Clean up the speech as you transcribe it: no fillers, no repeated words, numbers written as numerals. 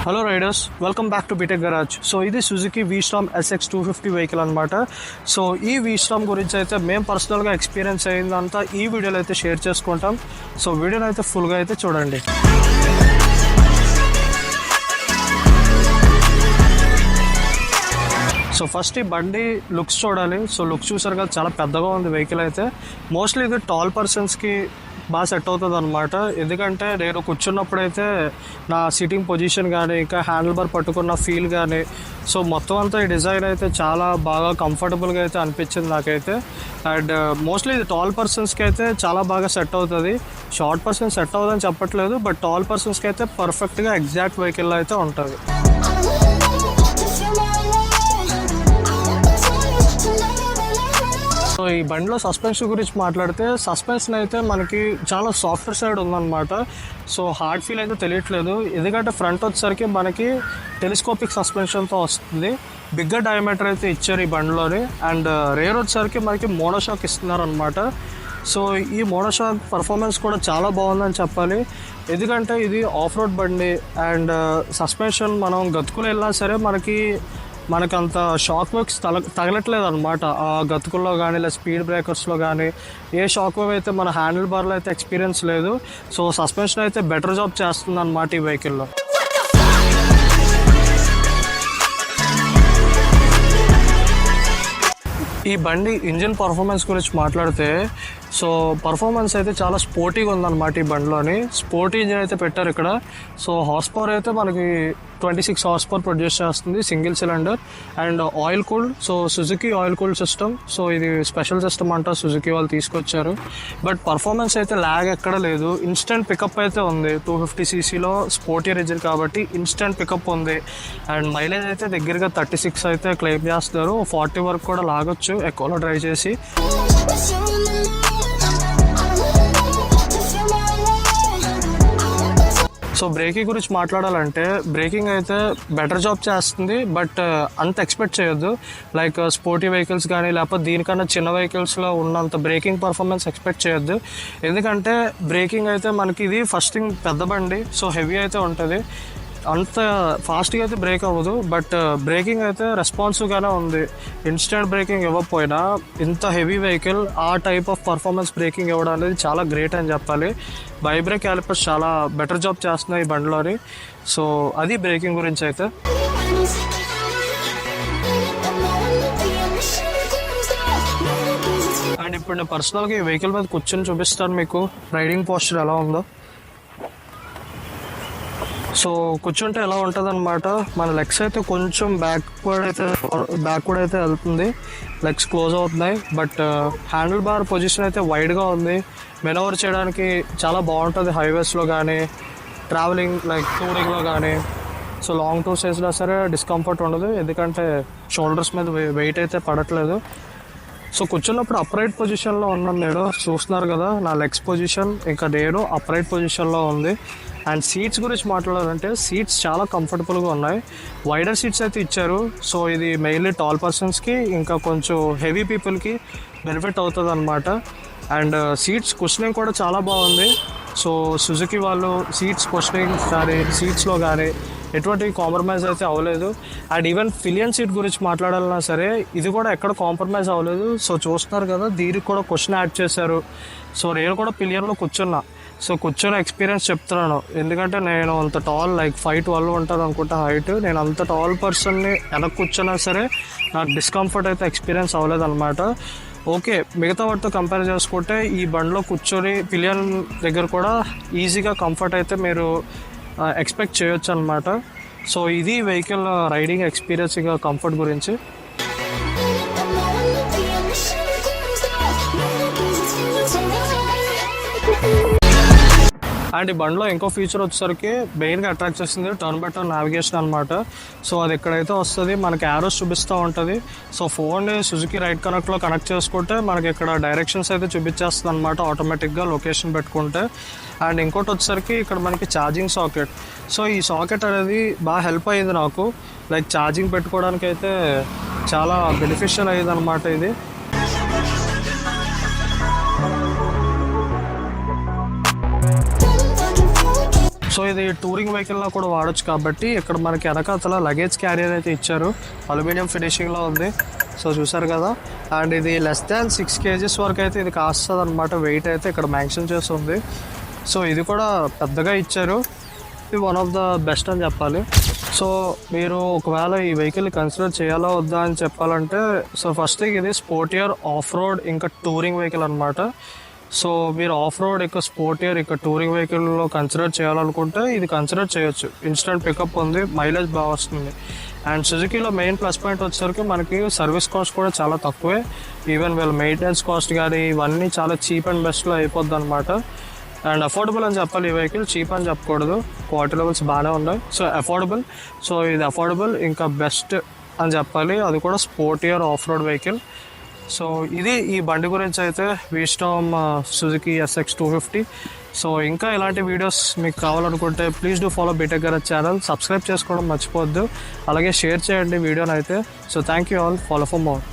Hello riders, welcome back to BTech garage. So ఇది Suzuki V Strom SX250 vehicle అనమాట. So ఈ V Strom గురించి అయితే మేము పర్సనల్గా ఎక్స్పీరియన్స్ అయిందంతా ఈ వీడియోలో అయితే షేర్ చేసుకుంటాం. సో వీడియోని అయితే ఫుల్గా అయితే చూడండి. సో ఫస్ట్ ఈ బండి లుక్స్ చూడాలి. సో లుక్స్ చూసారు కదా, చాలా పెద్దగా ఉంది వెహికల్ అయితే. మోస్ట్లీ ఇది టాల్ పర్సన్స్కి బాగా సెట్ అవుతుంది అనమాట. ఎందుకంటే నేను కూర్చున్నప్పుడైతే నా సిట్టింగ్ పొజిషన్ కానీ ఇంకా హ్యాండిల్ బార్ పట్టుకున్న ఫీల్ కానీ సో మొత్తం అంతా ఈ డిజైన్ అయితే చాలా బాగా కంఫర్టబుల్గా అయితే అనిపించింది నాకైతే. అండ్ మోస్ట్లీ ఇది టాల్ పర్సన్స్కి అయితే చాలా బాగా సెట్ అవుతుంది. షార్ట్ పర్సన్ సెట్ అవుతుందని చెప్పట్లేదు, బట్ టాల్ పర్సన్స్కి అయితే పర్ఫెక్ట్గా ఎగ్జాక్ట్ వెహికల్లో అయితే ఉంటుంది. సో ఈ బండిలో సస్పెన్షన్ గురించి మాట్లాడితే, సస్పెన్షన్ అయితే మనకి చాలా సాఫ్ట్వేర్ సైడ్ ఉందన్నమాట. సో హార్డ్ ఫీల్ అయితే తెలియట్లేదు. ఎందుకంటే ఫ్రంట్ వచ్చేసరికి మనకి టెలిస్కోపిక్ సస్పెన్షన్తో వస్తుంది. బిగ్గర్ డయామీటర్ అయితే ఇచ్చారు ఈ బండిలోని. అండ్ రేర్ వచ్చేసరికి మనకి మోనోషాక్ ఇస్తున్నారనమాట. సో ఈ మోనోషాక్ పర్ఫార్మెన్స్ కూడా చాలా బాగుందని చెప్పాలి. ఎందుకంటే ఇది ఆఫ్ రోడ్ బండి అండ్ సస్పెన్షన్ మనం గతుకులు వెళ్ళినా సరే మనకంత షాక్ వేవ్స్ తగలట్లేదు అనమాట. ఆ గతుకుల్లో కానీ లేదా స్పీడ్ బ్రేకర్స్లో కానీ ఏ షాక్ వేవ్ అయితే మన హ్యాండిల్ బార్లో అయితే ఎక్స్పీరియన్స్ లేదు. సో సస్పెన్షన్ అయితే బెటర్ జాబ్ చేస్తుంది అనమాట ఈ వెహికల్లో. ఈ బండి ఇంజిన్ పర్ఫార్మెన్స్ గురించి మాట్లాడితే, సో పర్ఫార్మెన్స్ అయితే చాలా స్పోర్టీగా ఉందన్నమాట ఈ బండిలోని. స్పోర్టీ ఇంజిన్ అయితే పెట్టారు ఇక్కడ. సో హార్స్ పవర్ అయితే మనకి 26 హార్స్ పవర్ ప్రొడ్యూస్ చేస్తుంది, single cylinder and oil cooled. So Suzuki oil cooled system. So ఇది స్పెషల్ సిస్టమ్ అంట, సుజుకి వాళ్ళు తీసుకొచ్చారు. బట్ పర్ఫార్మెన్స్ అయితే ల్యాగ్ ఎక్కడ లేదు. ఇన్స్టెంట్ పికప్ అయితే ఉంది. 250cc స్పోర్టీ ఇంజిన్ కాబట్టి ఇన్స్టెంట్ పికప్ ఉంది. అండ్ మైలేజ్ అయితే దగ్గరగా 36 అయితే క్లెయిమ్ చేస్తారు. 40 వరకు కూడా లాగొచ్చు ఎక్కువలో డ్రైవ్ చేసి. సో బ్రేకింగ్ గురించి మాట్లాడాలంటే, బ్రేకింగ్ అయితే బెటర్ జాబ్ చేస్తుంది. బట్ అంత ఎక్స్పెక్ట్ చేయొద్దు. లైక్ స్పోర్టీ వెహికల్స్ కానీ లేకపోతే దీనికన్నా చిన్న వెహికల్స్లో ఉన్నంత బ్రేకింగ్ పర్ఫార్మెన్స్ ఎక్స్పెక్ట్ చేయొద్దు. ఎందుకంటే బ్రేకింగ్ అయితే మనకి ఇది ఫస్ట్ థింగ్ పెద్ద బండి, సో హెవీ అయితే ఉంటుంది. అంత ఫాస్ట్గా అయితే బ్రేక్ అవ్వదు. బట్ బ్రేకింగ్ అయితే రెస్పాన్సివ్గానే ఉంది. ఇన్స్టెంట్ బ్రేకింగ్ ఇవ్వకపోయినా ఇంత హెవీ వెహికల్ ఆ టైప్ ఆఫ్ పర్ఫార్మెన్స్ బ్రేకింగ్ ఇవ్వడం అనేది చాలా గ్రేట్ అని చెప్పాలి. వైబ్రేక్ క్యాలిపర్స్ చాలా బెటర్ జాబ్ చేస్తున్నాయి ఈ బండిలోని. సో అది బ్రేకింగ్ గురించి అయితే. అండ్ ఇప్పుడు నేను పర్సనల్గా ఈ వెహికల్ మీద కూర్చొని చూపిస్తాను మీకు రైడింగ్ పోస్చర్ ఎలా ఉందో. సో కూర్చుంటే ఎలా ఉంటుంది అనమాట, మన లెగ్స్ అయితే కొంచెం బ్యాక్వర్డ్ అయితే వెళ్తుంది, లెగ్స్ క్లోజ్ అవుతున్నాయి. బట్ హ్యాండిల్ బార్ పొజిషన్ అయితే వైడ్గా ఉంది. మెనోవర్ చేయడానికి చాలా బాగుంటుంది హైవేస్లో కానీ ట్రావెలింగ్ లైక్ టూరింగ్లో కానీ. సో లాంగ్ టూర్స్ వేసినా సరే డిస్కంఫర్ట్ ఉండదు, ఎందుకంటే షోల్డర్స్ మీద వెయిట్ అయితే పడట్లేదు. సో కూర్చున్నప్పుడు అప్రైట్ పొజిషన్లో ఉన్నాను నేను. చూస్తున్నారు కదా నా లెగ్స్ పొజిషన్, ఇంకా నేను అప్రైట్ పొజిషన్లో ఉంది. అండ్ సీట్స్ గురించి మాట్లాడాలంటే, సీట్స్ చాలా కంఫర్టబుల్గా ఉన్నాయి. వైడర్ సీట్స్ అయితే ఇచ్చారు. సో ఇది మెయిన్లీ టాల్ పర్సన్స్కి ఇంకా కొంచెం హెవీ పీపుల్కి బెనిఫిట్ అవుతుంది అనమాట. అండ్ సీట్స్ కుషనింగ్ కూడా చాలా బాగుంది. సో సుజుకి వాళ్ళు సీట్స్ కుషనింగ్ కానీ సీట్స్లో కానీ ఎటువంటి కాంప్రమైజ్ అయితే అవ్వలేదు. అండ్ ఈవెన్ పిలియన్ సీట్ గురించి మాట్లాడాలన్నా సరే ఇది కూడా ఎక్కడ కాంప్రమైజ్ అవ్వలేదు. సో చూస్తున్నారు కదా, దీనికి కూడా క్వశ్చన్ యాడ్ చేశారు. సో నేను కూడా పిలియన్లో కూర్చున్నా. సో కూర్చొని ఎక్స్పీరియన్స్ చెప్తున్నాను. ఎందుకంటే నేను అంత టాల్, లైక్ 5'12" ఉంటుంది అనుకుంటా హైట్. నేను అంత టాల్ పర్సన్ని వెనక్కి కూర్చున్నా సరే నాకు డిస్కంఫర్ట్ అయితే ఎక్స్పీరియన్స్ అవ్వలేదు అనమాట. ఓకే, మిగతా వాటితో కంపేర్ చేసుకుంటే ఈ బండిలో కూర్చొని పిలియన్ దగ్గర కూడా ఈజీగా కంఫర్ట్ అయితే మీరు ఎక్స్పెక్ట్ చేయొచ్చు అనమాట. సో ఇది వెహికల్ రైడింగ్ ఎక్స్పీరియన్స్ ఇంకా కంఫర్ట్ గురించి. అండ్ ఈ బండిలో ఇంకో ఫీచర్ వచ్చేసరికి మెయిన్గా అట్రాక్ట్ చేస్తుంది టర్న్ బై టర్న్ నావిగేషన్ అనమాట. సో అది ఎక్కడైతే వస్తుంది మనకి యారోస్ చూపిస్తూ ఉంటుంది. సో ఫోన్ని సుజుకి రైడ్ కనెక్ట్లో కనెక్ట్ చేసుకుంటే మనకి ఇక్కడ డైరెక్షన్స్ అయితే చూపించేస్తుంది అనమాట ఆటోమేటిక్గా లొకేషన్ పెట్టుకుంటే. అండ్ ఇంకోటి వచ్చేసరికి ఇక్కడ మనకి ఛార్జింగ్ సాకెట్. సో ఈ సాకెట్ అనేది బాగా హెల్ప్ అయ్యింది నాకు, లైక్ ఛార్జింగ్ పెట్టుకోవడానికి అయితే చాలా బెనిఫిషియల్ అయ్యింది అనమాట ఇది. సో ఇది టూరింగ్ వెహికల్లో కూడా వాడచ్చు కాబట్టి ఇక్కడ మనకి వెనకాతల లగేజ్ క్యారియర్ అయితే ఇచ్చారు, అల్యూమినియం ఫినిషింగ్లో ఉంది. సో చూసారు కదా. అండ్ ఇది లెస్ దాన్ 6 kgs వరకు అయితే ఇది కాస్తుంది అనమాట. వెయిట్ అయితే ఇక్కడ మెన్షన్ చేస్తుంది. సో ఇది కూడా పెద్దగా ఇచ్చారు. ఇది వన్ ఆఫ్ ద బెస్ట్ అని చెప్పాలి. సో మీరు ఒకవేళ ఈ వెహికల్ కన్సిడర్ చేయాలా వద్దా అని చెప్పాలంటే, సో ఫస్ట్ ఇది స్పోర్టియర్ ఆఫ్ రోడ్ ఇంకా టూరింగ్ వెహికల్ అనమాట. సో మీరు ఆఫ్ రోడ్ ఇంకా స్పోర్టియర్ ఇంకా టూరింగ్ వెహికల్లో కన్సిడర్ చేయాలనుకుంటే ఇది కన్సిడర్ చేయొచ్చు. ఇన్స్టెంట్ పికప్ ఉంది, మైలేజ్ బాగా వస్తుంది. అండ్ సుజుకీలో మెయిన్ ప్లస్ పాయింట్ వచ్చేసరికి మనకి సర్వీస్ కాస్ట్ కూడా చాలా తక్కువే. ఈవెన్ వీళ్ళ మెయింటెనెన్స్ కాస్ట్ కానీ ఇవన్నీ చాలా చీప్ అండ్ బెస్ట్లో అయిపోద్ది అనమాట. అండ్ అఫోర్డబుల్ అని చెప్పాలి. ఈ వెహికల్ చీప్ అని చెప్పకూడదు, క్వాలిటీ లెవెల్స్ బాగానే ఉన్నాయి. సో అఫోర్డబుల్, సో ఇది అఫోర్డబుల్ ఇంకా బెస్ట్ అని చెప్పాలి. అది కూడా sportier of road vehicle. So ఇది ఈ బండి గురించి అయితే వీస్టామ్ సుజుకి SX 250. సో ఇంకా ఇలాంటి వీడియోస్ మీకు కావాలనుకుంటే please do follow BTech garage channel. Subscribe చేసుకోవడం మర్చిపోవద్దు, అలాగే షేర్ చేయండి వీడియోని అయితే. So thank you all, follow for more.